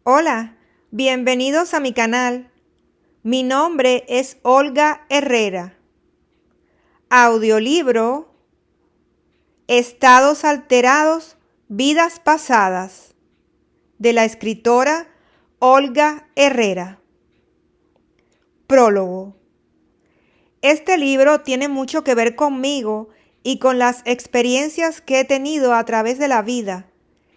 Hola, bienvenidos a mi canal. Mi nombre es Olga Herrera. Audiolibro Estados alterados, vidas pasadas, de la escritora Olga Herrera. Prólogo. Este libro tiene mucho que ver conmigo y con las experiencias que he tenido a través de la vida.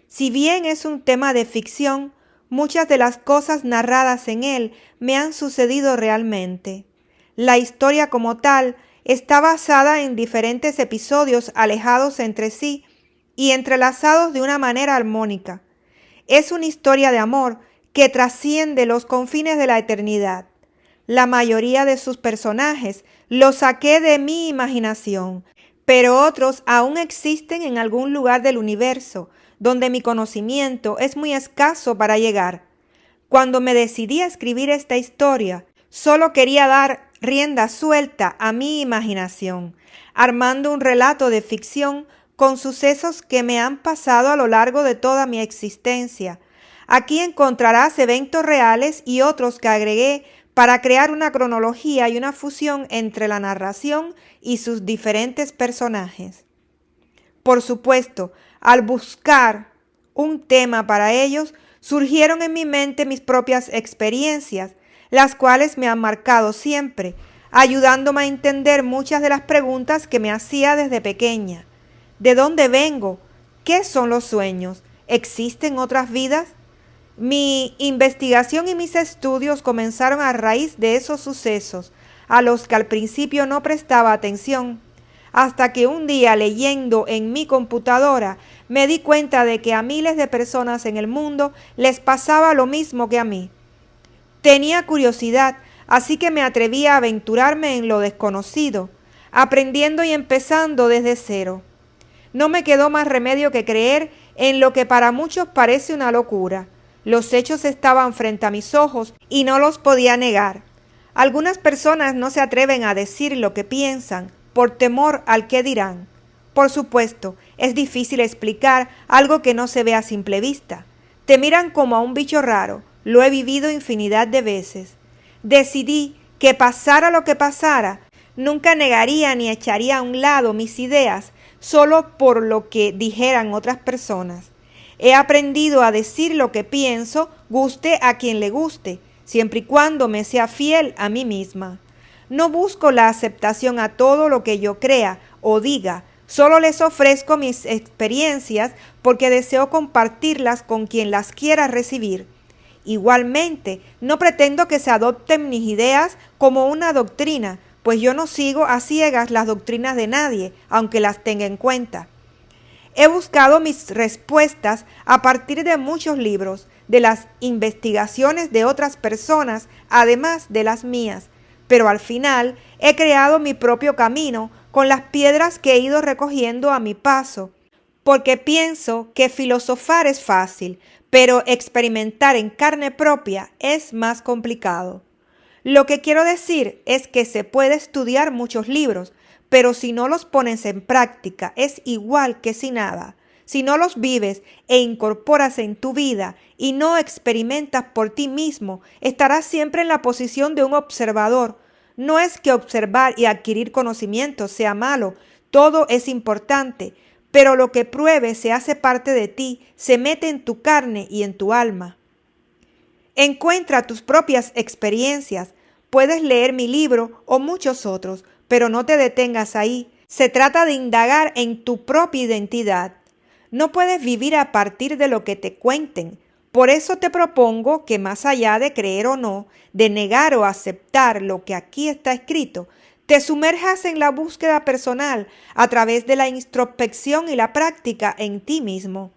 Si bien es un tema de ficción, muchas de las cosas narradas en él me han sucedido realmente. La historia como tal está basada en diferentes episodios alejados entre sí y entrelazados de una manera armónica. Es una historia de amor que trasciende los confines de la eternidad. La mayoría de sus personajes los saqué de mi imaginación, pero otros aún existen en algún lugar del universo, donde mi conocimiento es muy escaso para llegar. Cuando me decidí a escribir esta historia, solo quería dar rienda suelta a mi imaginación, armando un relato de ficción con sucesos que me han pasado a lo largo de toda mi existencia. Aquí encontrarás eventos reales y otros que agregué para crear una cronología y una fusión entre la narración y sus diferentes personajes. Por supuesto, al buscar un tema para ellos, surgieron en mi mente mis propias experiencias, las cuales me han marcado siempre, ayudándome a entender muchas de las preguntas que me hacía desde pequeña. ¿De dónde vengo? ¿Qué son los sueños? ¿Existen otras vidas? Mi investigación y mis estudios comenzaron a raíz de esos sucesos, a los que al principio no prestaba atención, hasta que un día leyendo en mi computadora me di cuenta de que a miles de personas en el mundo les pasaba lo mismo que a mí. Tenía curiosidad, así que me atreví a aventurarme en lo desconocido, aprendiendo y empezando desde cero. No me quedó más remedio que creer en lo que para muchos parece una locura. Los hechos estaban frente a mis ojos y no los podía negar. Algunas personas no se atreven a decir lo que piensan por temor al qué dirán. Por supuesto, es difícil explicar algo que no se ve a simple vista. Te miran como a un bicho raro. Lo he vivido infinidad de veces. Decidí que pasara lo que pasara, nunca negaría ni echaría a un lado mis ideas solo por lo que dijeran otras personas. He aprendido a decir lo que pienso, guste a quien le guste, siempre y cuando me sea fiel a mí misma. No busco la aceptación a todo lo que yo crea o diga, solo les ofrezco mis experiencias porque deseo compartirlas con quien las quiera recibir. Igualmente, no pretendo que se adopten mis ideas como una doctrina, pues yo no sigo a ciegas las doctrinas de nadie, aunque las tenga en cuenta. He buscado mis respuestas a partir de muchos libros, de las investigaciones de otras personas, además de las mías, pero al final he creado mi propio camino con las piedras que he ido recogiendo a mi paso, porque pienso que filosofar es fácil, pero experimentar en carne propia es más complicado. Lo que quiero decir es que se puede estudiar muchos libros, pero si no los pones en práctica es igual que si nada. Si no los vives e incorporas en tu vida y no experimentas por ti mismo, estarás siempre en la posición de un observador. No es que observar y adquirir conocimiento sea malo, todo es importante, pero lo que pruebes se hace parte de ti, se mete en tu carne y en tu alma. Encuentra tus propias experiencias. Puedes leer mi libro o muchos otros, pero no te detengas ahí. Se trata de indagar en tu propia identidad. No puedes vivir a partir de lo que te cuenten. Por eso te propongo que más allá de creer o no, de negar o aceptar lo que aquí está escrito, te sumerjas en la búsqueda personal a través de la introspección y la práctica en ti mismo.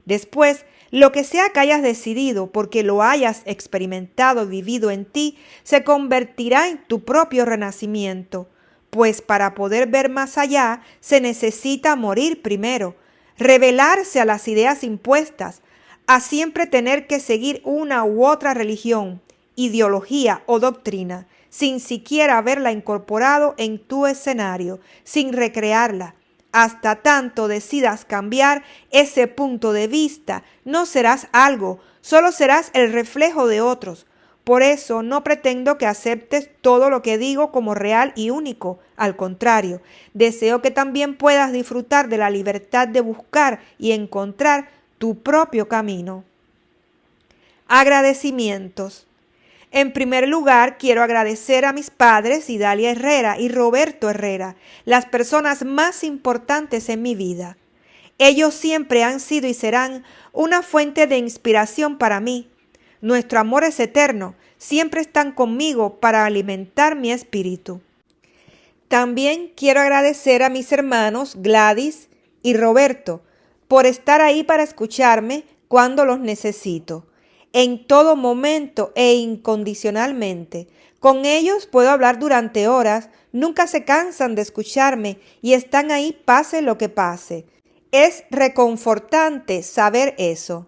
Después, lo que sea que hayas decidido porque lo hayas experimentado y vivido en ti, se convertirá en tu propio renacimiento, pues para poder ver más allá se necesita morir primero, rebelarse a las ideas impuestas, a siempre tener que seguir una u otra religión, ideología o doctrina, sin siquiera haberla incorporado en tu escenario, sin recrearla. Hasta tanto decidas cambiar ese punto de vista, no serás algo, solo serás el reflejo de otros. Por eso no pretendo que aceptes todo lo que digo como real y único. Al contrario, deseo que también puedas disfrutar de la libertad de buscar y encontrar tu propio camino. Agradecimientos. En primer lugar, quiero agradecer a mis padres, Idalia Herrera y Roberto Herrera, las personas más importantes en mi vida. Ellos siempre han sido y serán una fuente de inspiración para mí. Nuestro amor es eterno, siempre están conmigo para alimentar mi espíritu. También quiero agradecer a mis hermanos Gladys y Roberto por estar ahí para escucharme cuando los necesito, en todo momento e incondicionalmente. Con ellos puedo hablar durante horas, nunca se cansan de escucharme y están ahí pase lo que pase. Es reconfortante saber eso.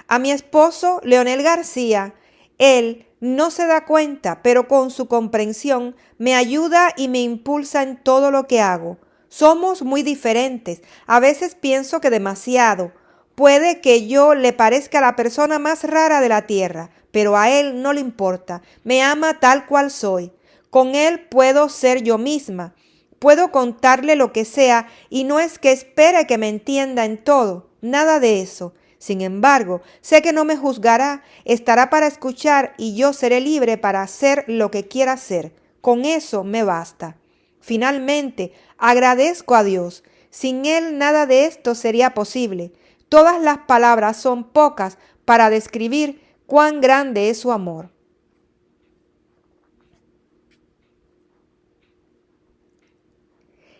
A mi esposo, Leonel García, él no se da cuenta, pero con su comprensión me ayuda y me impulsa en todo lo que hago. Somos muy diferentes, a veces pienso que demasiado. Puede que yo le parezca la persona más rara de la tierra, pero a él no le importa, me ama tal cual soy. Con él puedo ser yo misma, puedo contarle lo que sea y no es que espere que me entienda en todo, nada de eso. Sin embargo, sé que no me juzgará, estará para escuchar y yo seré libre para hacer lo que quiera hacer. Con eso me basta. Finalmente, agradezco a Dios. Sin Él nada de esto sería posible. Todas las palabras son pocas para describir cuán grande es su amor.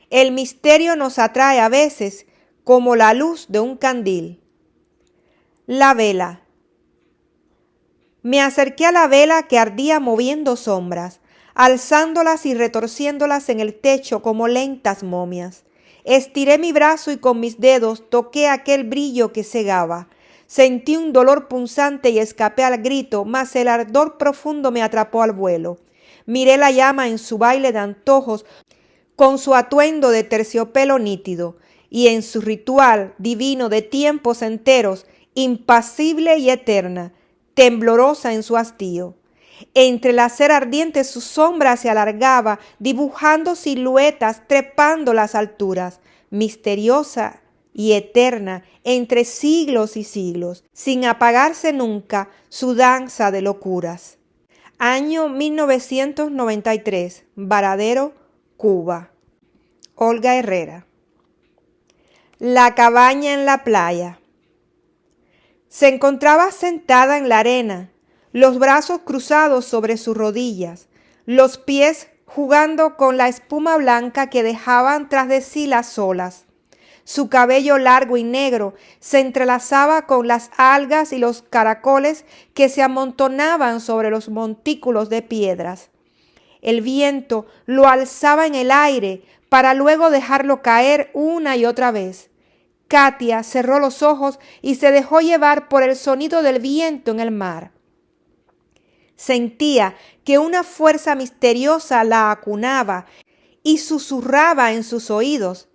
El misterio nos atrae a veces como la luz de un candil. La vela. Me acerqué a la vela que ardía moviendo sombras, alzándolas y retorciéndolas en el techo como lentas momias. Estiré mi brazo y con mis dedos toqué aquel brillo que cegaba. Sentí un dolor punzante y escapé al grito, mas el ardor profundo me atrapó al vuelo. Miré la llama en su baile de antojos, con su atuendo de terciopelo nítido, y en su ritual divino de tiempos enteros, impasible y eterna, temblorosa en su hastío. Entre la cera ardiente su sombra se alargaba, dibujando siluetas, trepando las alturas, misteriosa y eterna, entre siglos y siglos, sin apagarse nunca su danza de locuras. Año 1993, Varadero, Cuba. Olga Herrera. La cabaña en la playa. Se encontraba sentada en la arena, los brazos cruzados sobre sus rodillas, los pies jugando con la espuma blanca que dejaban tras de sí las olas. Su cabello largo y negro se entrelazaba con las algas y los caracoles que se amontonaban sobre los montículos de piedras. El viento lo alzaba en el aire para luego dejarlo caer una y otra vez. Katia cerró los ojos y se dejó llevar por el sonido del viento en el mar. Sentía que una fuerza misteriosa la acunaba y susurraba en sus oídos.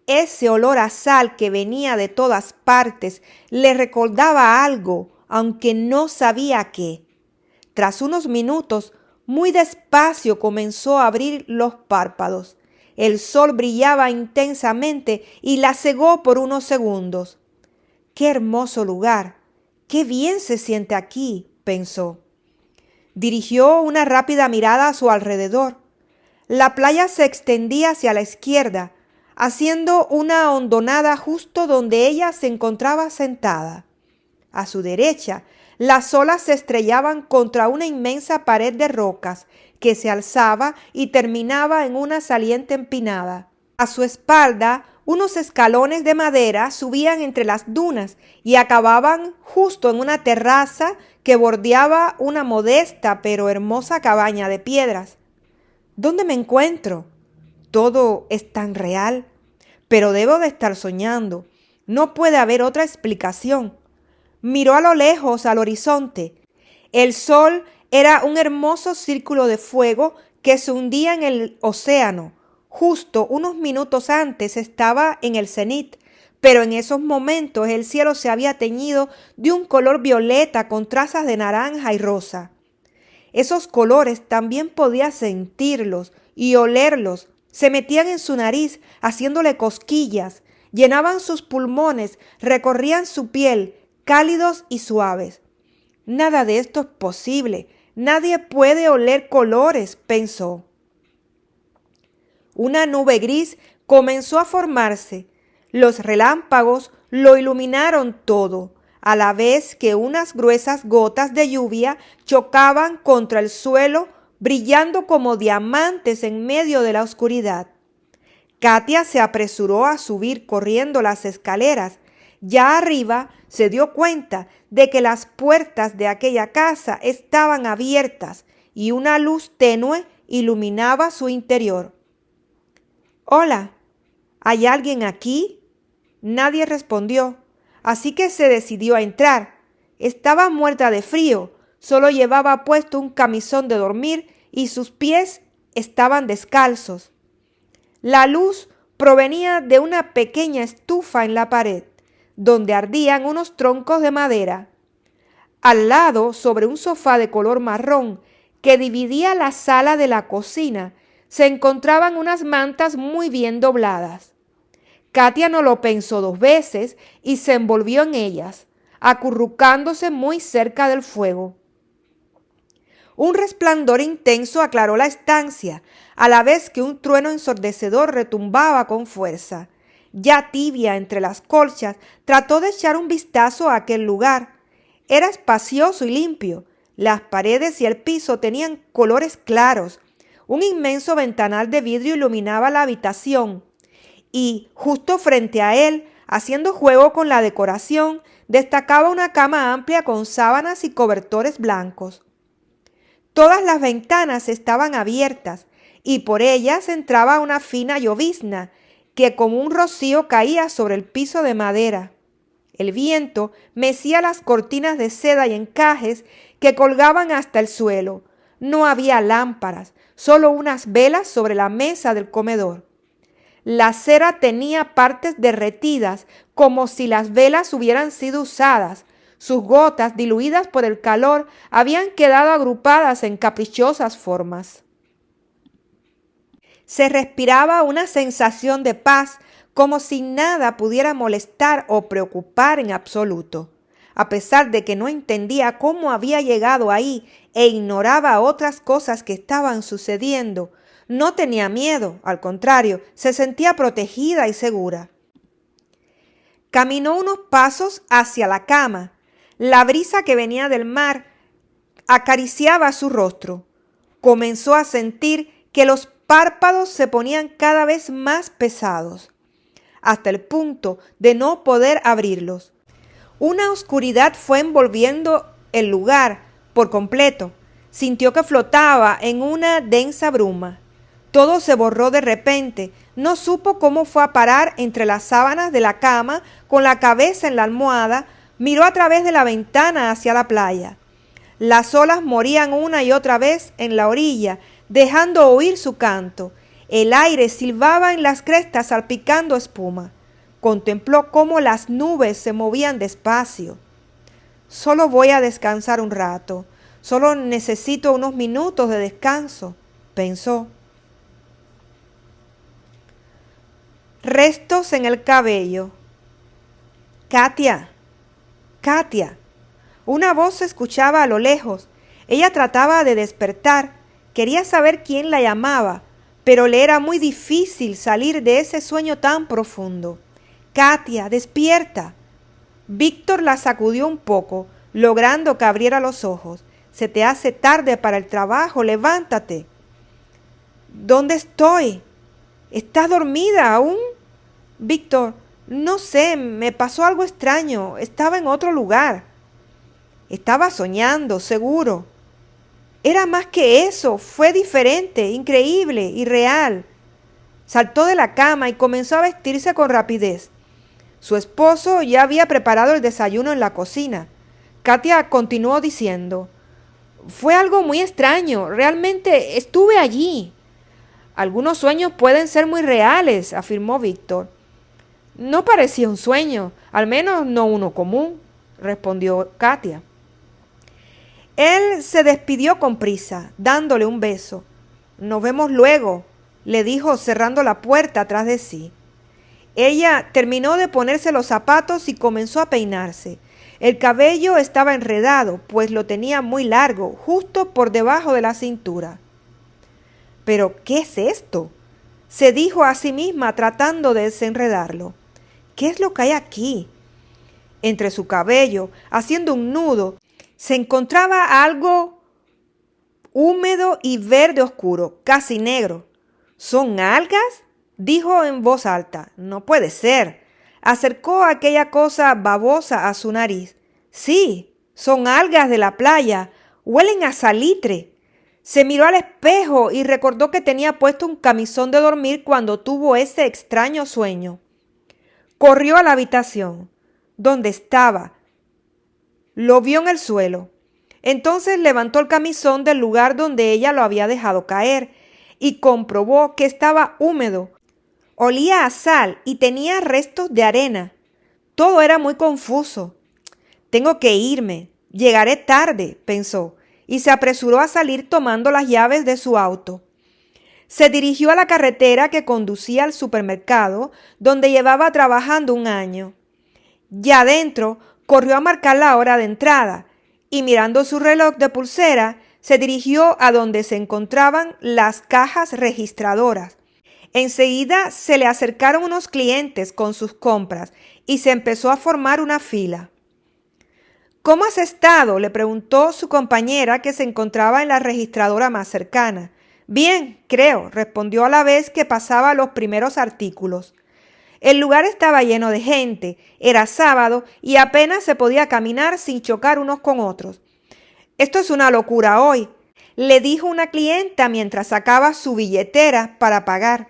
Ese olor a sal que venía de todas partes le recordaba algo, aunque no sabía qué. Tras unos minutos, muy despacio comenzó a abrir los párpados. El sol brillaba intensamente y la cegó por unos segundos. ¡Qué hermoso lugar! ¡Qué bien se siente aquí!, pensó. Dirigió una rápida mirada a su alrededor. La playa se extendía hacia la izquierda, haciendo una hondonada justo donde ella se encontraba sentada. A su derecha, las olas se estrellaban contra una inmensa pared de rocas que se alzaba y terminaba en una saliente empinada. A su espalda, unos escalones de madera subían entre las dunas y acababan justo en una terraza que bordeaba una modesta pero hermosa cabaña de piedras. ¿Dónde me encuentro? Todo es tan real, pero debo de estar soñando. No puede haber otra explicación. Miró a lo lejos al horizonte. El sol era un hermoso círculo de fuego que se hundía en el océano, Justo unos minutos antes estaba en el cenit, pero en esos momentos el cielo se había teñido de un color violeta con trazas de naranja y rosa. Esos colores también podía sentirlos y olerlos. Se metían en su nariz, haciéndole cosquillas, llenaban sus pulmones, recorrían su piel, cálidos y suaves. Nada de esto es posible. Nadie puede oler colores, pensó. Una nube gris comenzó a formarse. Los relámpagos lo iluminaron todo, a la vez que unas gruesas gotas de lluvia chocaban contra el suelo, brillando como diamantes en medio de la oscuridad. Katia se apresuró a subir corriendo las escaleras. Ya arriba se dio cuenta de que las puertas de aquella casa estaban abiertas y una luz tenue iluminaba su interior. «Hola, ¿hay alguien aquí?» Nadie respondió, así que se decidió a entrar. Estaba muerta de frío, solo llevaba puesto un camisón de dormir y sus pies estaban descalzos. La luz provenía de una pequeña estufa en la pared, donde ardían unos troncos de madera. Al lado, sobre un sofá de color marrón que dividía la sala de la cocina, se encontraban unas mantas muy bien dobladas. Katia no lo pensó dos veces y se envolvió en ellas, acurrucándose muy cerca del fuego. Un resplandor intenso aclaró la estancia, a la vez que un trueno ensordecedor retumbaba con fuerza. Ya tibia entre las colchas, trató de echar un vistazo a aquel lugar. Era espacioso y limpio. Las paredes y el piso tenían colores claros. Un inmenso ventanal de vidrio iluminaba la habitación. Y, justo frente a él, haciendo juego con la decoración, destacaba una cama amplia con sábanas y cobertores blancos. Todas las ventanas estaban abiertas y por ellas entraba una fina llovizna que como un rocío caía sobre el piso de madera. El viento mecía las cortinas de seda y encajes que colgaban hasta el suelo. No había lámparas, solo unas velas sobre la mesa del comedor. La cera tenía partes derretidas, como si las velas hubieran sido usadas. Sus gotas, diluidas por el calor, habían quedado agrupadas en caprichosas formas. Se respiraba una sensación de paz, como si nada pudiera molestar o preocupar en absoluto. A pesar de que no entendía cómo había llegado ahí e ignoraba otras cosas que estaban sucediendo, no tenía miedo, al contrario, se sentía protegida y segura. Caminó unos pasos hacia la cama. La brisa que venía del mar acariciaba su rostro. Comenzó a sentir que los párpados se ponían cada vez más pesados, hasta el punto de no poder abrirlos. Una oscuridad fue envolviendo el lugar por completo. Sintió que flotaba en una densa bruma. Todo se borró de repente. No supo cómo fue a parar entre las sábanas de la cama, con la cabeza en la almohada. Miró a través de la ventana hacia la playa. Las olas morían una y otra vez en la orilla, dejando oír su canto. El aire silbaba en las crestas salpicando espuma. Contempló cómo las nubes se movían despacio. Solo voy a descansar un rato. Solo necesito unos minutos de descanso, pensó. Restos en el cabello. Katia. Katia. Una voz se escuchaba a lo lejos. Ella trataba de despertar. Quería saber quién la llamaba, pero le era muy difícil salir de ese sueño tan profundo. Katia, despierta. Víctor la sacudió un poco, logrando que abriera los ojos. Se te hace tarde para el trabajo, levántate. ¿Dónde estoy? ¿Estás dormida aún? Víctor, no sé, me pasó algo extraño. Estaba en otro lugar. Estaba soñando, seguro. Era más que eso, fue diferente, increíble y real. Saltó de la cama y comenzó a vestirse con rapidez. Su esposo ya había preparado el desayuno en la cocina. Katia continuó diciendo, fue algo muy extraño, realmente estuve allí. Algunos sueños pueden ser muy reales, afirmó Víctor. No parecía un sueño, al menos no uno común, respondió Katia. Él se despidió con prisa, dándole un beso. Nos vemos luego, le dijo cerrando la puerta tras de sí. Ella terminó de ponerse los zapatos y comenzó a peinarse. El cabello estaba enredado, pues lo tenía muy largo, justo por debajo de la cintura. ¿Pero qué es esto?, se dijo a sí misma tratando de desenredarlo. ¿Qué es lo que hay aquí? Entre su cabello, haciendo un nudo, se encontraba algo húmedo y verde oscuro, casi negro. ¿Son algas?, dijo en voz alta. No puede ser. Acercó aquella cosa babosa a su nariz. Sí, son algas de la playa. Huelen a salitre. Se miró al espejo y recordó que tenía puesto un camisón de dormir cuando tuvo ese extraño sueño. Corrió a la habitación, donde estaba. Lo vio en el suelo. Entonces levantó el camisón del lugar donde ella lo había dejado caer y comprobó que estaba húmedo. Olía a sal y tenía restos de arena. Todo era muy confuso. Tengo que irme. Llegaré tarde, pensó, y se apresuró a salir tomando las llaves de su auto. Se dirigió a la carretera que conducía al supermercado, donde llevaba trabajando un año. Ya adentro, corrió a marcar la hora de entrada, y mirando su reloj de pulsera, se dirigió a donde se encontraban las cajas registradoras. Enseguida se le acercaron unos clientes con sus compras y se empezó a formar una fila. ¿Cómo has estado?, le preguntó su compañera que se encontraba en la registradora más cercana. Bien, creo, respondió a la vez que pasaba los primeros artículos. El lugar estaba lleno de gente, era sábado y apenas se podía caminar sin chocar unos con otros. Esto es una locura hoy, le dijo una clienta mientras sacaba su billetera para pagar.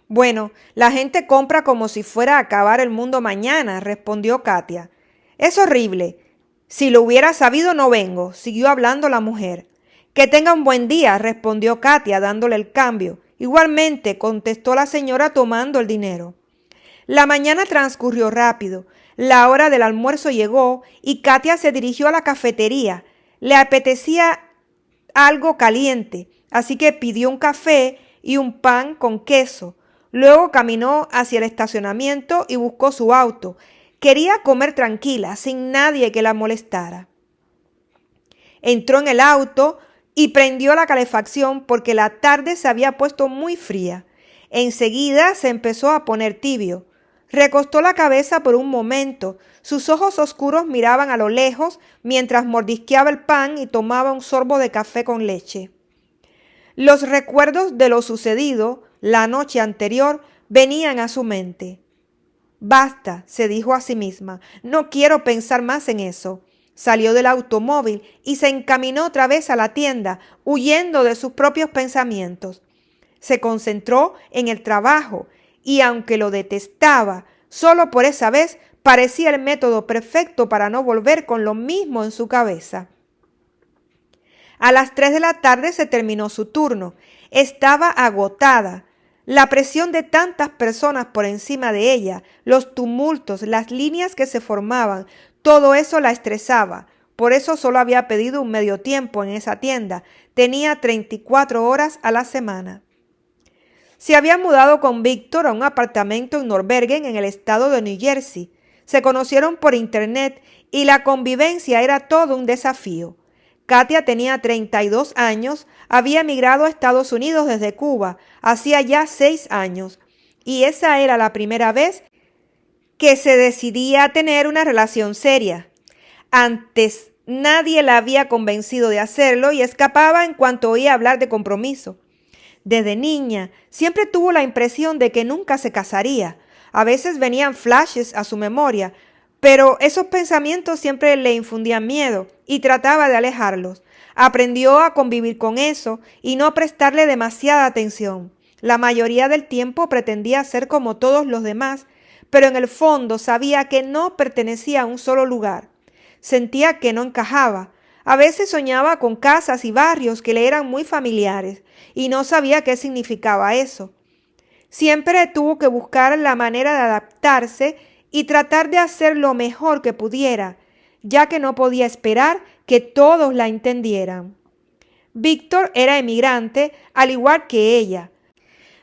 Bueno, la gente compra como si fuera a acabar el mundo mañana, respondió Katia. Es horrible. Si lo hubiera sabido no vengo, siguió hablando la mujer. Que tenga un buen día, respondió Katia dándole el cambio. Igualmente, contestó la señora tomando el dinero. La mañana transcurrió rápido. La hora del almuerzo llegó y Katia se dirigió a la cafetería. Le apetecía algo caliente, así que pidió un café y un pan con queso. Luego caminó hacia el estacionamiento y buscó su auto. Quería comer tranquila, sin nadie que la molestara. Entró en el auto y prendió la calefacción porque la tarde se había puesto muy fría. Enseguida se empezó a poner tibio. Recostó la cabeza por un momento. Sus ojos oscuros miraban a lo lejos mientras mordisqueaba el pan y tomaba un sorbo de café con leche. Los recuerdos de lo sucedido la noche anterior venían a su mente. Basta, se dijo a sí misma, no quiero pensar más en eso. Salió del automóvil y se encaminó otra vez a la tienda, huyendo de sus propios pensamientos. Se concentró en el trabajo y, aunque lo detestaba, solo por esa vez parecía el método perfecto para no volver con lo mismo en su cabeza. A las 3 de la tarde se terminó su turno. Estaba agotada. La presión de tantas personas por encima de ella, los tumultos, las líneas que se formaban, todo eso la estresaba. Por eso solo había pedido un medio tiempo en esa tienda. Tenía 34 horas a la semana. Se había mudado con Víctor a un apartamento en Norbergen, en el estado de New Jersey. Se conocieron por internet y la convivencia era todo un desafío. Katia tenía 32 años, había emigrado a Estados Unidos desde Cuba, hacía ya 6 años, y esa era la primera vez que se decidía a tener una relación seria. Antes nadie la había convencido de hacerlo y escapaba en cuanto oía hablar de compromiso. Desde niña siempre tuvo la impresión de que nunca se casaría. A veces venían flashes a su memoria, pero esos pensamientos siempre le infundían miedo y trataba de alejarlos. Aprendió a convivir con eso y no prestarle demasiada atención. La mayoría del tiempo pretendía ser como todos los demás, pero en el fondo sabía que no pertenecía a un solo lugar. Sentía que no encajaba. A veces soñaba con casas y barrios que le eran muy familiares y no sabía qué significaba eso. Siempre tuvo que buscar la manera de adaptarse y tratar de hacer lo mejor que pudiera, ya que no podía esperar que todos la entendieran. Víctor era emigrante, al igual que ella.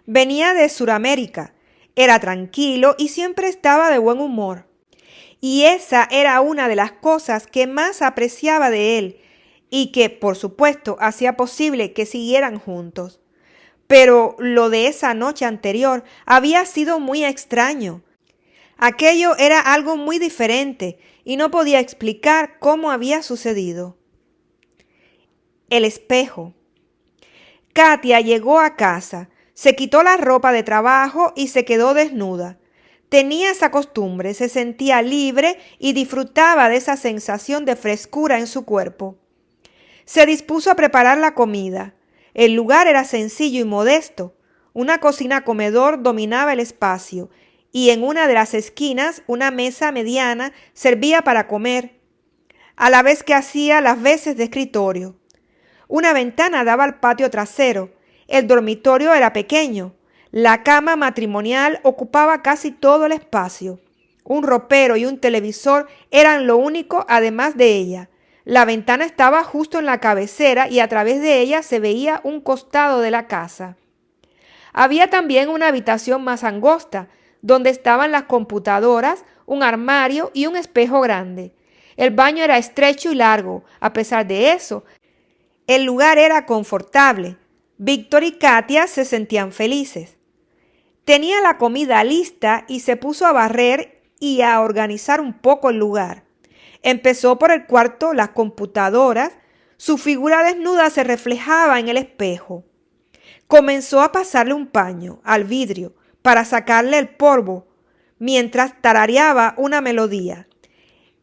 Venía de Sudamérica, era tranquilo y siempre estaba de buen humor. Y esa era una de las cosas que más apreciaba de él y que, por supuesto, hacía posible que siguieran juntos. Pero lo de esa noche anterior había sido muy extraño. Aquello era algo muy diferente y no podía explicar cómo había sucedido. El espejo. Katia llegó a casa, se quitó la ropa de trabajo y se quedó desnuda. Tenía esa costumbre, se sentía libre y disfrutaba de esa sensación de frescura en su cuerpo. Se dispuso a preparar la comida. El lugar era sencillo y modesto. Una cocina-comedor dominaba el espacio y en una de las esquinas una mesa mediana servía para comer, a la vez que hacía las veces de escritorio. Una ventana daba al patio trasero. El dormitorio era pequeño. La cama matrimonial ocupaba casi todo el espacio. Un ropero y un televisor eran lo único además de ella. La ventana estaba justo en la cabecera y a través de ella se veía un costado de la casa. Había también una habitación más angosta, donde estaban las computadoras, un armario y un espejo grande. El baño era estrecho y largo. A pesar de eso, el lugar era confortable. Víctor y Katia se sentían felices. Tenía la comida lista y se puso a barrer y a organizar un poco el lugar. Empezó por el cuarto, las computadoras. Su figura desnuda se reflejaba en el espejo. Comenzó a pasarle un paño al vidrio para sacarle el polvo, mientras tarareaba una melodía.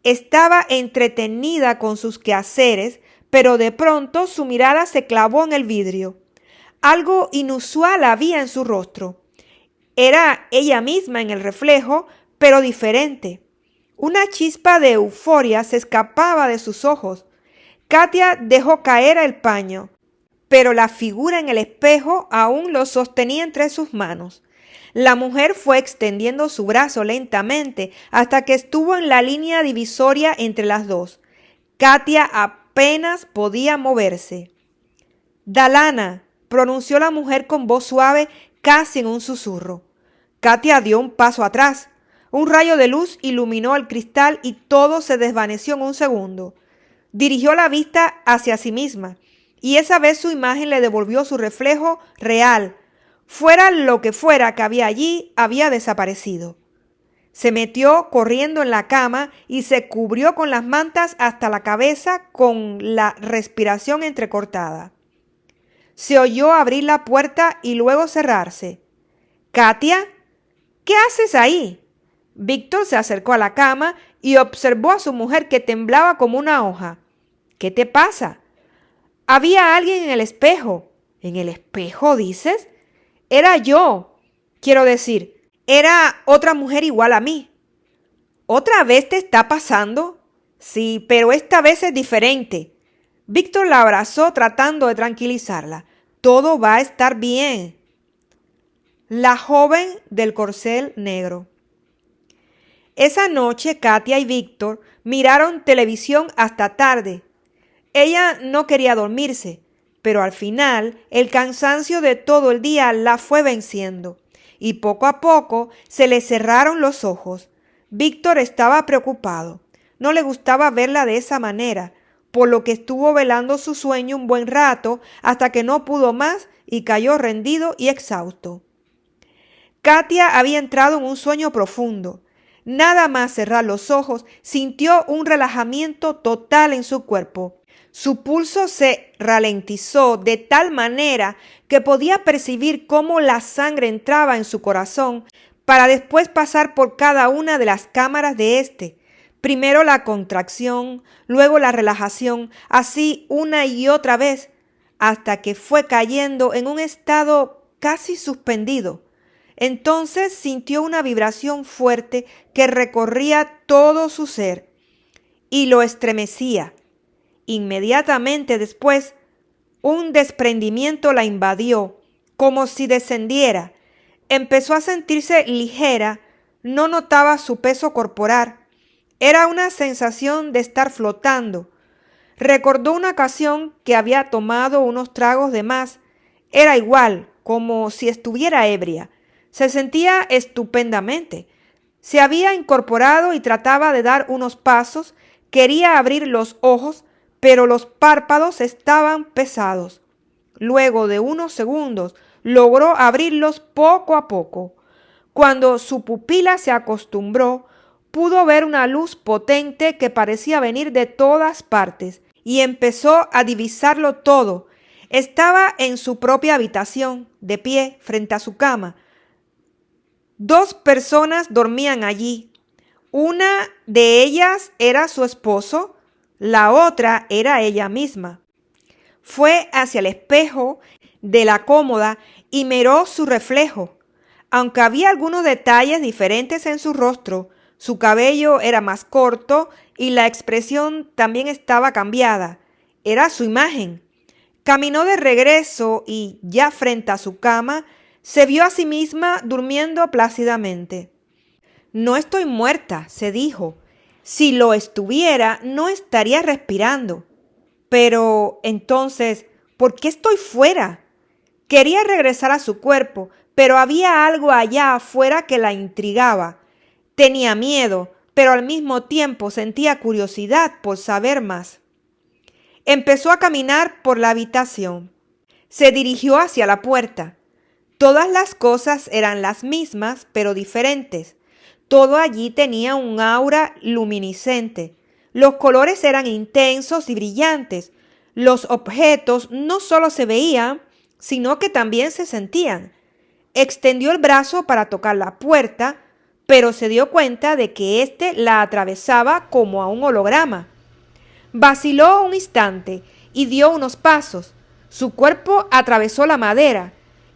Estaba entretenida con sus quehaceres, pero de pronto su mirada se clavó en el vidrio. Algo inusual había en su rostro. Era ella misma en el reflejo, pero diferente. Una chispa de euforia se escapaba de sus ojos. Katia dejó caer el paño, pero la figura en el espejo aún lo sostenía entre sus manos. La mujer fue extendiendo su brazo lentamente hasta que estuvo en la línea divisoria entre las dos. Katia apenas podía moverse. «Dalana», pronunció la mujer con voz suave, casi en un susurro. Katia dio un paso atrás. Un rayo de luz iluminó el cristal y todo se desvaneció en un segundo. Dirigió la vista hacia sí misma y esa vez su imagen le devolvió su reflejo real. Fuera lo que fuera que había allí, había desaparecido. Se metió corriendo en la cama y se cubrió con las mantas hasta la cabeza con la respiración entrecortada. Se oyó abrir la puerta y luego cerrarse. «Katia, ¿qué haces ahí?» Víctor se acercó a la cama y observó a su mujer que temblaba como una hoja. «¿Qué te pasa?» «Había alguien en el espejo». «¿En el espejo, dices?» «Era yo. Quiero decir, era otra mujer igual a mí». «¿Otra vez te está pasando?» «Sí, pero esta vez es diferente». Víctor la abrazó tratando de tranquilizarla. «Todo va a estar bien». La joven del corcel negro. Esa noche Katia y Víctor miraron televisión hasta tarde. Ella no quería dormirse, pero al final el cansancio de todo el día la fue venciendo y poco a poco se le cerraron los ojos. Víctor estaba preocupado. No le gustaba verla de esa manera, por lo que estuvo velando su sueño un buen rato hasta que no pudo más y cayó rendido y exhausto. Katia había entrado en un sueño profundo. Nada más cerrar los ojos, sintió un relajamiento total en su cuerpo. Su pulso se ralentizó de tal manera que podía percibir cómo la sangre entraba en su corazón para después pasar por cada una de las cámaras de éste. Primero la contracción, luego la relajación, así una y otra vez, hasta que fue cayendo en un estado casi suspendido. Entonces sintió una vibración fuerte que recorría todo su ser y lo estremecía. Inmediatamente después, un desprendimiento la invadió, como si descendiera. Empezó a sentirse ligera, no notaba su peso corporal. Era una sensación de estar flotando. Recordó una ocasión que había tomado unos tragos de más. Era igual, como si estuviera ebria. Se sentía estupendamente. Se había incorporado y trataba de dar unos pasos. Quería abrir los ojos, pero los párpados estaban pesados. Luego de unos segundos, logró abrirlos poco a poco. Cuando su pupila se acostumbró, pudo ver una luz potente que parecía venir de todas partes y empezó a divisarlo todo. Estaba en su propia habitación, de pie, frente a su cama. 2 personas dormían allí. Una de ellas era su esposo, la otra era ella misma. Fue hacia el espejo de la cómoda y miró su reflejo. Aunque había algunos detalles diferentes en su rostro, su cabello era más corto y la expresión también estaba cambiada. Era su imagen. Caminó de regreso y, ya frente a su cama, se vio a sí misma durmiendo plácidamente. No estoy muerta, se dijo. Si lo estuviera, no estaría respirando. Pero entonces, ¿por qué estoy fuera? Quería regresar a su cuerpo, pero había algo allá afuera que la intrigaba. Tenía miedo, pero al mismo tiempo sentía curiosidad por saber más. Empezó a caminar por la habitación. Se dirigió hacia la puerta. Todas las cosas eran las mismas, pero diferentes. Todo allí tenía un aura luminiscente. Los colores eran intensos y brillantes. Los objetos no solo se veían, sino que también se sentían. Extendió el brazo para tocar la puerta, pero se dio cuenta de que éste la atravesaba como a un holograma. Vaciló un instante y dio unos pasos. Su cuerpo atravesó la madera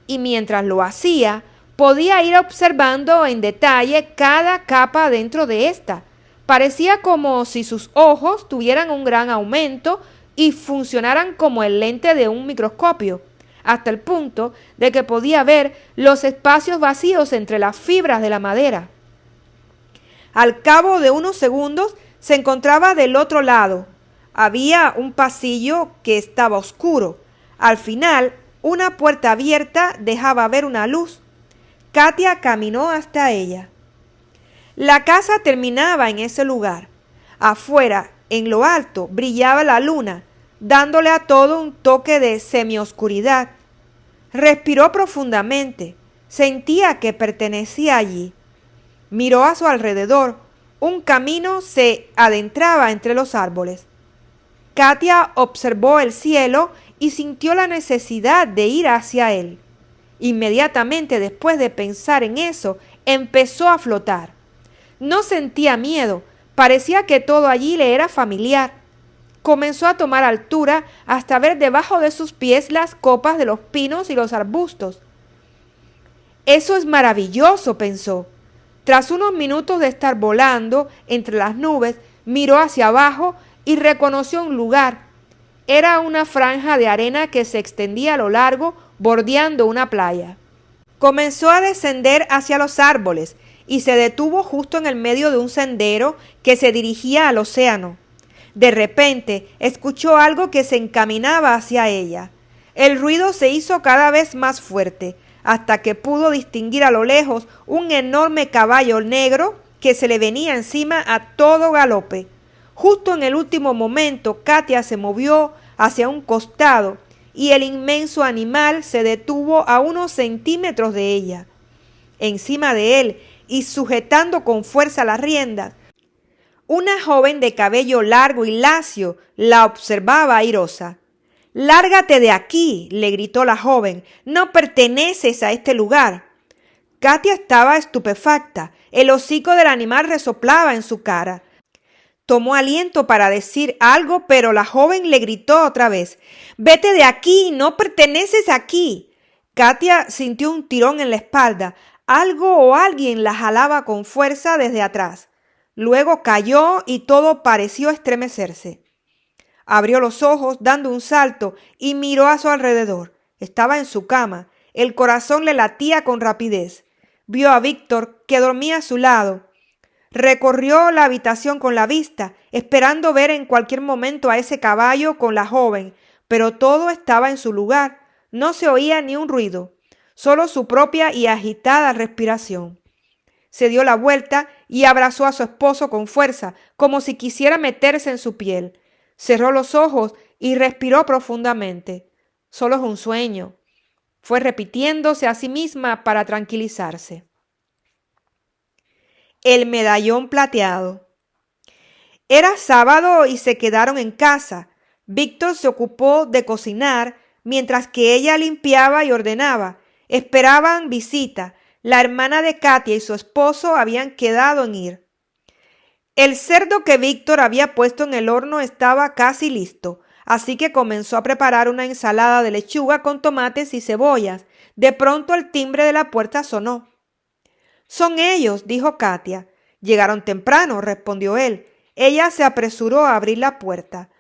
y mientras lo hacía, podía ir observando en detalle cada capa dentro de esta. Parecía como si sus ojos tuvieran un gran aumento y funcionaran como el lente de un microscopio, hasta el punto de que podía ver los espacios vacíos entre las fibras de la madera. Al cabo de unos segundos se encontraba del otro lado. Había un pasillo que estaba oscuro. Al final, una puerta abierta dejaba ver una luz. Katia caminó hasta ella. La casa terminaba en ese lugar. Afuera, en lo alto, brillaba la luna, dándole a todo un toque de semioscuridad. Respiró profundamente. Sentía que pertenecía allí. Miró a su alrededor. Un camino se adentraba entre los árboles. Katia observó el cielo y sintió la necesidad de ir hacia él. Inmediatamente después de pensar en eso, empezó a flotar. No sentía miedo, parecía que todo allí le era familiar. Comenzó a tomar altura hasta ver debajo de sus pies las copas de los pinos y los arbustos. Eso es maravilloso, pensó. Tras unos minutos de estar volando entre las nubes, miró hacia abajo y reconoció un lugar. Era una franja de arena que se extendía a lo largo, bordeando una playa. Comenzó a descender hacia los árboles y se detuvo justo en el medio de un sendero que se dirigía al océano. De repente, escuchó algo que se encaminaba hacia ella. El ruido se hizo cada vez más fuerte, hasta que pudo distinguir a lo lejos un enorme caballo negro que se le venía encima a todo galope. Justo en el último momento, Katia se movió hacia un costado y el inmenso animal se detuvo a unos centímetros de ella. Encima de él y sujetando con fuerza las riendas, una joven de cabello largo y lacio la observaba airosa. «¡Lárgate de aquí!», le gritó la joven. «No perteneces a este lugar». Katia estaba estupefacta. El hocico del animal resoplaba en su cara. Tomó aliento para decir algo, pero la joven le gritó otra vez. «¡Vete de aquí! ¡No perteneces aquí!». Katia sintió un tirón en la espalda. Algo o alguien la jalaba con fuerza desde atrás. Luego cayó y todo pareció estremecerse. Abrió los ojos dando un salto y miró a su alrededor. Estaba en su cama. El corazón le latía con rapidez. Vio a Víctor, que dormía a su lado. Recorrió la habitación con la vista, esperando ver en cualquier momento a ese caballo con la joven, pero todo estaba en su lugar. No se oía ni un ruido, solo su propia y agitada respiración. Se dio la vuelta y abrazó a su esposo con fuerza, como si quisiera meterse en su piel. Cerró los ojos y respiró profundamente. Solo es un sueño. Fue repitiéndose a sí misma para tranquilizarse. El medallón plateado. Era sábado y se quedaron en casa. Víctor se ocupó de cocinar mientras que ella limpiaba y ordenaba. Esperaban visita. La hermana de Katia y su esposo habían quedado en ir. El cerdo que Víctor había puesto en el horno estaba casi listo, así que comenzó a preparar una ensalada de lechuga con tomates y cebollas. De pronto el timbre de la puerta sonó. «Son ellos», dijo Katia. «Llegaron temprano», respondió él. Ella se apresuró a abrir la puerta.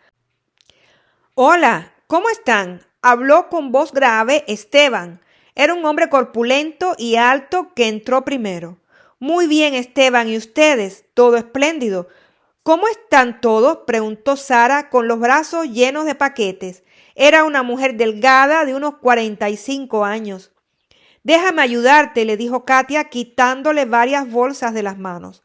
«Hola, ¿cómo están?», habló con voz grave Esteban. Era un hombre corpulento y alto que entró primero. «Muy bien, Esteban, ¿y ustedes? Todo espléndido». «¿Cómo están todos?», preguntó Sara con los brazos llenos de paquetes. Era una mujer delgada de unos 45 años. «Déjame ayudarte», le dijo Katia, quitándole varias bolsas de las manos.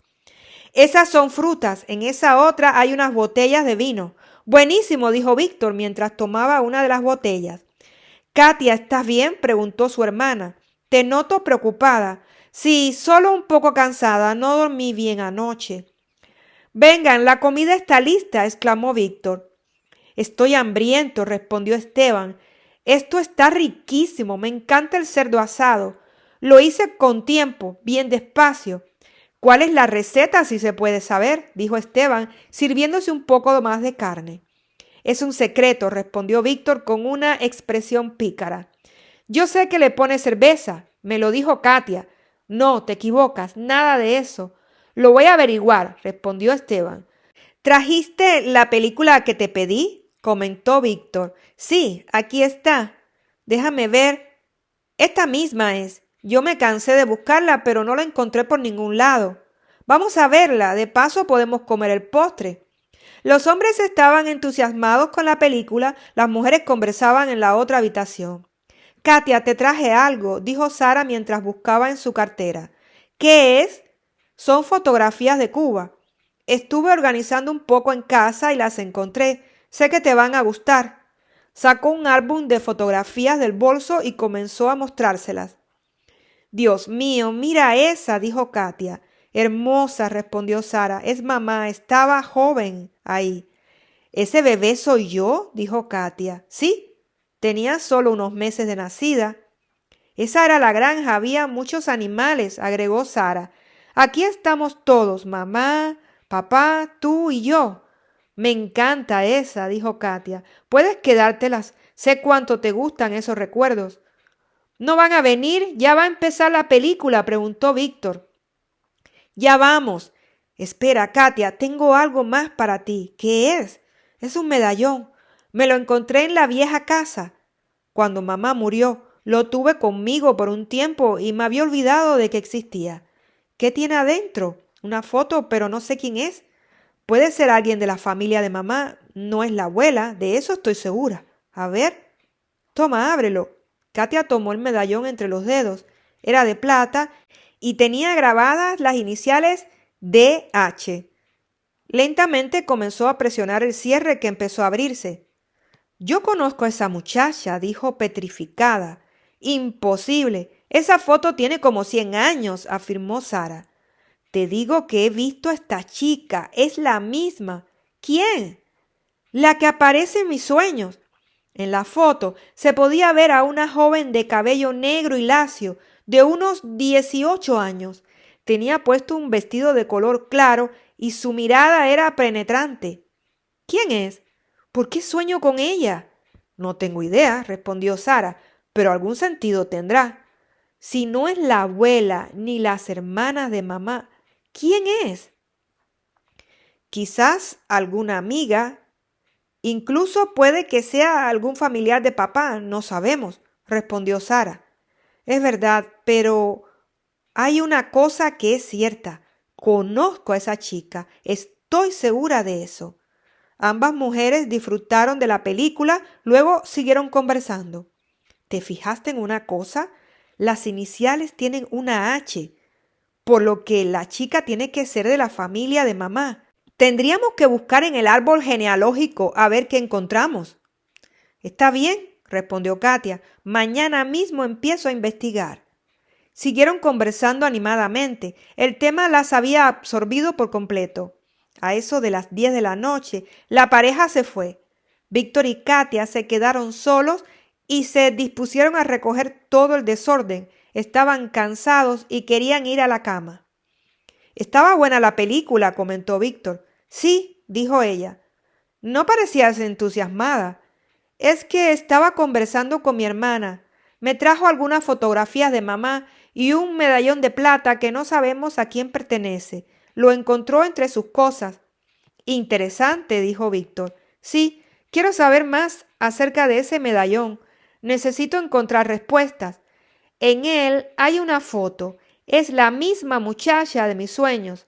«Esas son frutas, en esa otra hay unas botellas de vino». «Buenísimo», dijo Víctor mientras tomaba una de las botellas. «Katia, ¿estás bien?», preguntó su hermana. «Te noto preocupada». «Sí, solo un poco cansada, no dormí bien anoche». «Vengan, la comida está lista», exclamó Víctor. «Estoy hambriento», respondió Esteban. «Esto está riquísimo, me encanta el cerdo asado. Lo hice con tiempo, bien despacio». «¿Cuál es la receta, si se puede saber?», dijo Esteban, sirviéndose un poco más de carne. «Es un secreto», respondió Víctor con una expresión pícara. «Yo sé que le pone cerveza, me lo dijo Katia». «No, te equivocas, nada de eso». «Lo voy a averiguar», respondió Esteban. «¿Trajiste la película que te pedí?», comentó Víctor. «Sí, aquí está. Déjame ver. Esta misma es. Yo me cansé de buscarla, pero no la encontré por ningún lado. Vamos a verla, de paso podemos comer el postre». Los hombres estaban entusiasmados con la película, las mujeres conversaban en la otra habitación. «Katia, te traje algo», dijo Sara mientras buscaba en su cartera. «¿Qué es?» «Son fotografías de Cuba. Estuve organizando un poco en casa y las encontré. Sé que te van a gustar». Sacó un álbum de fotografías del bolso y comenzó a mostrárselas. «Dios mío, mira esa», dijo Katia. «Hermosa», respondió Sara. «Es mamá, estaba joven ahí». «¿Ese bebé soy yo?», dijo Katia. «Sí, tenía solo unos meses de nacida». «Esa era la granja, había muchos animales», agregó Sara. «Aquí estamos todos, mamá, papá, tú y yo». «Me encanta esa», dijo Katia. «Puedes quedártelas, sé cuánto te gustan esos recuerdos». «¿No van a venir? ¿Ya va a empezar la película?», preguntó Víctor. «Ya vamos». «Espera, Katia, tengo algo más para ti». «¿Qué es?» «Es un medallón. Me lo encontré en la vieja casa. Cuando mamá murió, lo tuve conmigo por un tiempo y me había olvidado de que existía». «¿Qué tiene adentro?» «Una foto, pero no sé quién es». «Puede ser alguien de la familia de mamá. No es la abuela, de eso estoy segura. A ver. Toma, ábrelo». Katia tomó el medallón entre los dedos. Era de plata y tenía grabadas las iniciales DH. Lentamente comenzó a presionar el cierre que empezó a abrirse. «Yo conozco a esa muchacha», dijo petrificada. «Imposible. Esa foto tiene como 100 años», afirmó Sara. «Te digo que he visto a esta chica. Es la misma». «¿Quién?» «La que aparece en mis sueños». En la foto se podía ver a una joven de cabello negro y lacio, de unos 18 años. Tenía puesto un vestido de color claro y su mirada era penetrante. «¿Quién es? ¿Por qué sueño con ella?» «No tengo idea», respondió Sara, «pero algún sentido tendrá. Si no es la abuela ni las hermanas de mamá, ¿quién es?» «Quizás alguna amiga». Incluso puede que sea algún familiar de papá, no sabemos, respondió Sara. Es verdad, pero hay una cosa que es cierta. Conozco a esa chica, estoy segura de eso. Ambas mujeres disfrutaron de la película, luego siguieron conversando. ¿Te fijaste en una cosa? Las iniciales tienen una H, por lo que la chica tiene que ser de la familia de mamá. Tendríamos que buscar en el árbol genealógico a ver qué encontramos. Está bien, respondió Katia. Mañana mismo empiezo a investigar. Siguieron conversando animadamente. El tema las había absorbido por completo. A eso de las 10 de la noche, la pareja se fue. Víctor y Katia se quedaron solos y se dispusieron a recoger todo el desorden. Estaban cansados y querían ir a la cama. Estaba buena la película, comentó Víctor. Sí, dijo ella. No parecías entusiasmada. Es que estaba conversando con mi hermana. Me trajo algunas fotografías de mamá y un medallón de plata que no sabemos a quién pertenece. Lo encontró entre sus cosas. Interesante, dijo Víctor. Sí, quiero saber más acerca de ese medallón. Necesito encontrar respuestas. En él hay una foto. Es la misma muchacha de mis sueños.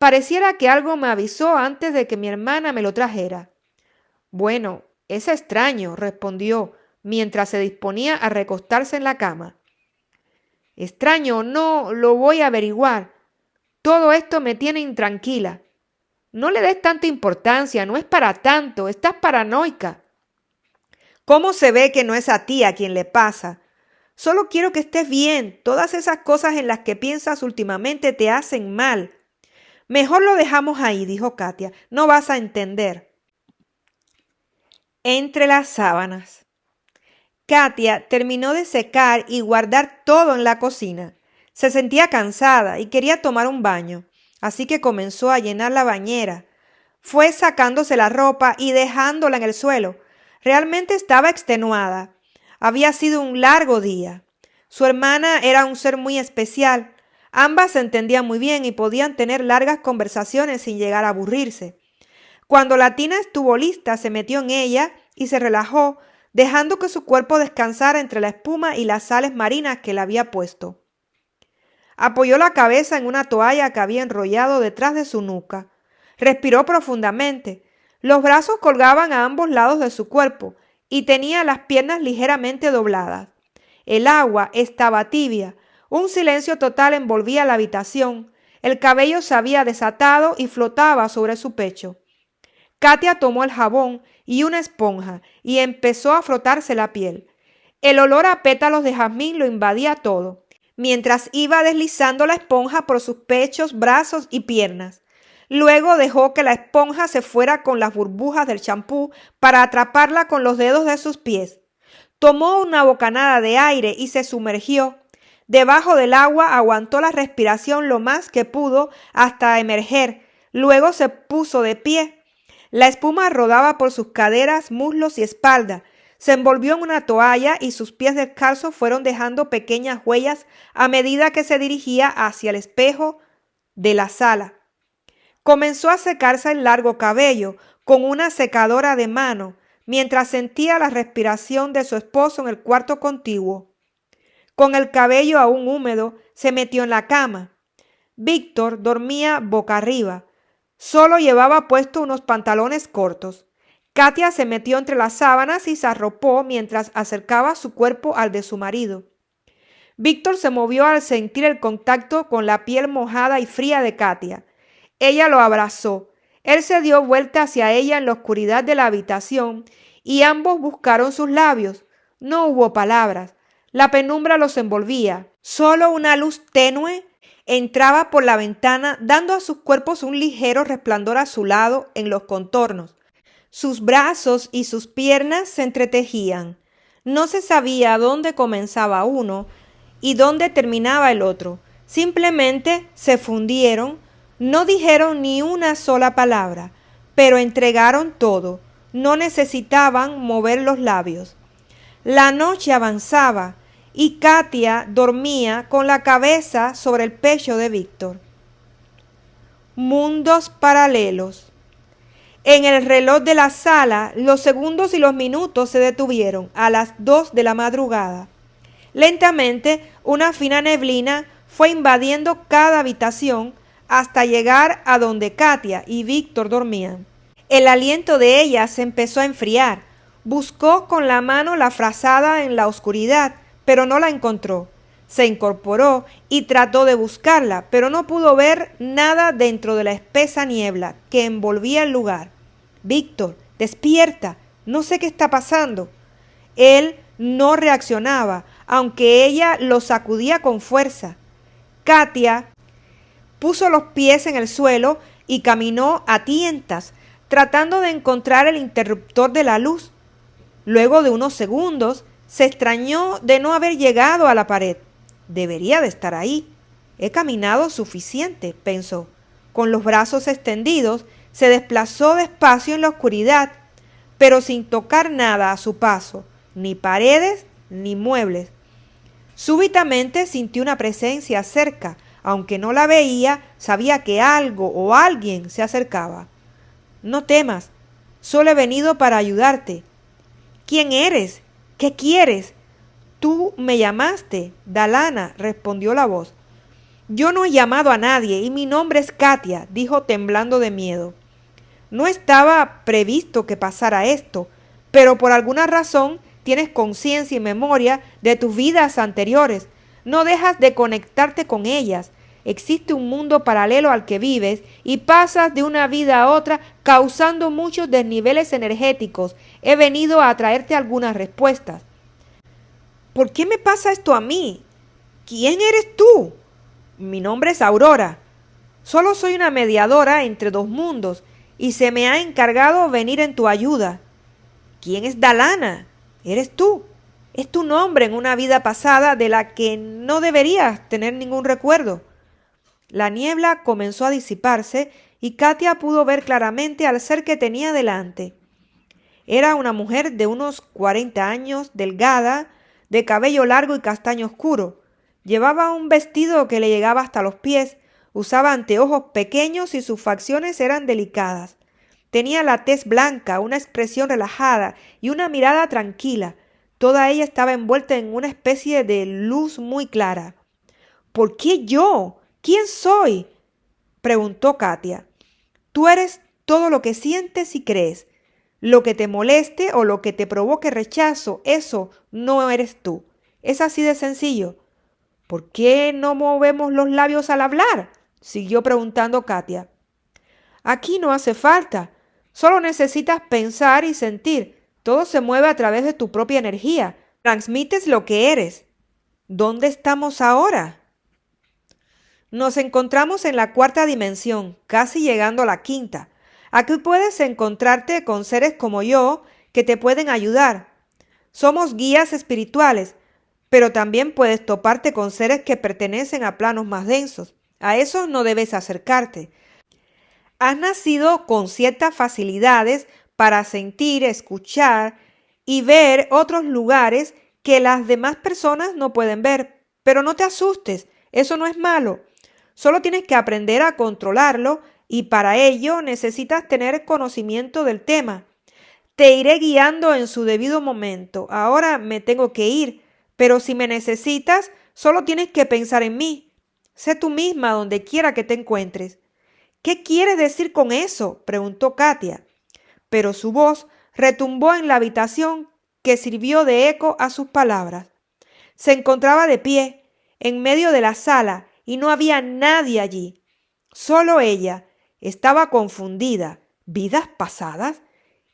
Pareciera que algo me avisó antes de que mi hermana me lo trajera. Bueno, es extraño, respondió, mientras se disponía a recostarse en la cama. Extraño o no, lo voy a averiguar. Todo esto me tiene intranquila. No le des tanta importancia, no es para tanto, estás paranoica. ¿Cómo se ve que no es a ti a quien le pasa? Solo quiero que estés bien. Todas esas cosas en las que piensas últimamente te hacen mal. Mejor lo dejamos ahí, dijo Katia. No vas a entender. Entre las sábanas. Katia terminó de secar y guardar todo en la cocina. Se sentía cansada y quería tomar un baño, así que comenzó a llenar la bañera. Fue sacándose la ropa y dejándola en el suelo. Realmente estaba extenuada. Había sido un largo día. Su hermana era un ser muy especial. Ambas se entendían muy bien y podían tener largas conversaciones sin llegar a aburrirse. Cuando la tina estuvo lista, se metió en ella y se relajó, dejando que su cuerpo descansara entre la espuma y las sales marinas que le había puesto. Apoyó la cabeza en una toalla que había enrollado detrás de su nuca. Respiró profundamente. Los brazos colgaban a ambos lados de su cuerpo y tenía las piernas ligeramente dobladas. El agua estaba tibia. Un silencio total envolvía la habitación. El cabello se había desatado y flotaba sobre su pecho. Katia tomó el jabón y una esponja y empezó a frotarse la piel. El olor a pétalos de jazmín lo invadía todo, mientras iba deslizando la esponja por sus pechos, brazos y piernas. Luego dejó que la esponja se fuera con las burbujas del champú para atraparla con los dedos de sus pies. Tomó una bocanada de aire y se sumergió. Debajo del agua aguantó la respiración lo más que pudo hasta emerger. Luego se puso de pie. La espuma rodaba por sus caderas, muslos y espalda. Se envolvió en una toalla y sus pies descalzos fueron dejando pequeñas huellas a medida que se dirigía hacia el espejo de la sala. Comenzó a secarse el largo cabello con una secadora de mano, mientras sentía la respiración de su esposo en el cuarto contiguo. Con el cabello aún húmedo, se metió en la cama. Víctor dormía boca arriba. Solo llevaba puesto unos pantalones cortos. Katia se metió entre las sábanas y se arropó mientras acercaba su cuerpo al de su marido. Víctor se movió al sentir el contacto con la piel mojada y fría de Katia. Ella lo abrazó. Él se dio vuelta hacia ella en la oscuridad de la habitación y ambos buscaron sus labios. No hubo palabras. La penumbra los envolvía. Solo una luz tenue entraba por la ventana, dando a sus cuerpos un ligero resplandor azulado en los contornos. Sus brazos y sus piernas se entretejían. No se sabía dónde comenzaba uno y dónde terminaba el otro. Simplemente se fundieron. No dijeron ni una sola palabra, pero entregaron todo. No necesitaban mover los labios. La noche avanzaba y Katia dormía con la cabeza sobre el pecho de Víctor. Mundos paralelos. En el reloj de la sala, los segundos y los minutos se detuvieron a las 2 de la madrugada. Lentamente, una fina neblina fue invadiendo cada habitación hasta llegar a donde Katia y Víctor dormían. El aliento de ella se empezó a enfriar. Buscó con la mano la frazada en la oscuridad, pero no la encontró. Se incorporó y trató de buscarla, pero no pudo ver nada dentro de la espesa niebla que envolvía el lugar. Víctor, despierta, no sé qué está pasando. Él no reaccionaba, aunque ella lo sacudía con fuerza. Katia puso los pies en el suelo y caminó a tientas, tratando de encontrar el interruptor de la luz. Luego de unos segundos, se extrañó de no haber llegado a la pared. Debería de estar ahí. He caminado suficiente, pensó. Con los brazos extendidos, se desplazó despacio en la oscuridad, pero sin tocar nada a su paso, ni paredes ni muebles. Súbitamente sintió una presencia cerca. Aunque no la veía, sabía que algo o alguien se acercaba. No temas, solo he venido para ayudarte. ¿Quién eres? ¿Qué quieres? Tú me llamaste, Dalana, respondió la voz. Yo no he llamado a nadie y mi nombre es Katia, dijo temblando de miedo. No estaba previsto que pasara esto, pero por alguna razón tienes conciencia y memoria de tus vidas anteriores. No dejas de conectarte con ellas. Existe un mundo paralelo al que vives y pasas de una vida a otra causando muchos desniveles energéticos. He venido a traerte algunas respuestas. ¿Por qué me pasa esto a mí? ¿Quién eres tú? Mi nombre es Aurora. Solo soy una mediadora entre dos mundos y se me ha encargado venir en tu ayuda. ¿Quién es Dalana? Eres tú. Es tu nombre en una vida pasada de la que no deberías tener ningún recuerdo. La niebla comenzó a disiparse y Katia pudo ver claramente al ser que tenía delante. Era una mujer de unos 40 años, delgada, de cabello largo y castaño oscuro. Llevaba un vestido que le llegaba hasta los pies, usaba anteojos pequeños y sus facciones eran delicadas. Tenía la tez blanca, una expresión relajada y una mirada tranquila. Toda ella estaba envuelta en una especie de luz muy clara. ¿Por qué yo? ¿Quién soy? Preguntó Katia. Tú eres todo lo que sientes y crees. Lo que te moleste o lo que te provoque rechazo, eso no eres tú. Es así de sencillo. ¿Por qué no movemos los labios al hablar? Siguió preguntando Katia. Aquí no hace falta. Solo necesitas pensar y sentir. Todo se mueve a través de tu propia energía. Transmites lo que eres. ¿Dónde estamos ahora? Nos encontramos en la 4ª dimensión, casi llegando a la 5ª. Aquí puedes encontrarte con seres como yo que te pueden ayudar. Somos guías espirituales, pero también puedes toparte con seres que pertenecen a planos más densos. A esos no debes acercarte. Has nacido con ciertas facilidades para sentir, escuchar y ver otros lugares que las demás personas no pueden ver. Pero no te asustes, eso no es malo. Solo tienes que aprender a controlarlo y para ello necesitas tener conocimiento del tema. Te iré guiando en su debido momento. Ahora me tengo que ir, pero si me necesitas, solo tienes que pensar en mí. Sé tú misma donde quiera que te encuentres. ¿Qué quieres decir con eso?, preguntó Katia. Pero su voz retumbó en la habitación que sirvió de eco a sus palabras. Se encontraba de pie, en medio de la sala, y no había nadie allí. Solo ella. Estaba confundida. ¿Vidas pasadas?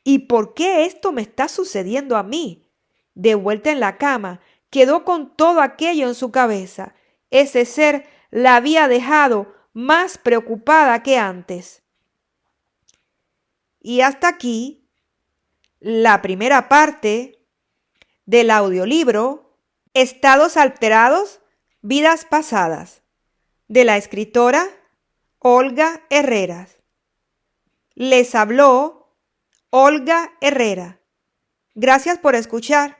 ¿Y por qué esto me está sucediendo a mí? De vuelta en la cama, quedó con todo aquello en su cabeza. Ese ser la había dejado más preocupada que antes. Y hasta aquí la primera parte del audiolibro Estados alterados, vidas pasadas, de la escritora Olga Herreras. Les habló Olga Herrera. Gracias por escuchar.